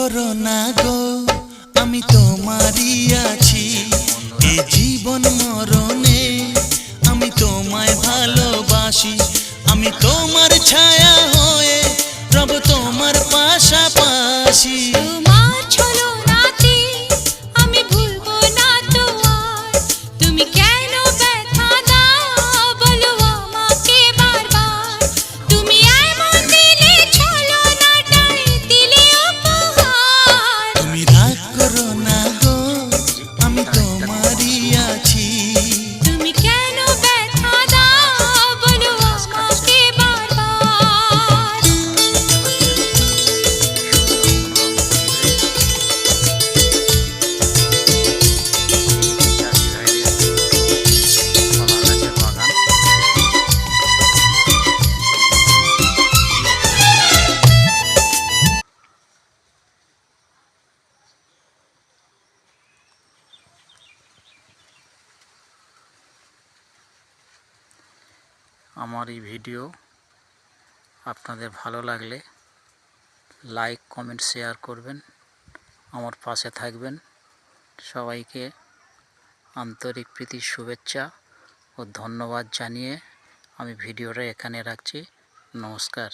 করো না গো, আমি তোমারই আছি। এ জীবন মরণে আমি তোমায় ভালোবাসি। আমি তোমার ছায়া হয়ে রব তোমার পাশাপাশি। তোমার ছলনাতে আমি ভুলবো না তো আর। তুমি কেন ব্যথা দাও বলো আমাকে বারবার। তুমি এমন দিলে ছলনাটাই দিলে উপহার। তুমি রাগ করো না গো, আমি তোমারই আছি। তুমি কেন ব্যথা দাও বলো আমাকে বারবার। আমার এই ভিডিও আপনাদের ভালো লাগলে লাইক কমেন্ট শেয়ার করবেন, আমার পাশে থাকবেন। সবাইকে আন্তরিক প্রীতির শুভেচ্ছা ও ধন্যবাদ জানিয়ে আমি ভিডিওটা এখানে রাখছি। নমস্কার।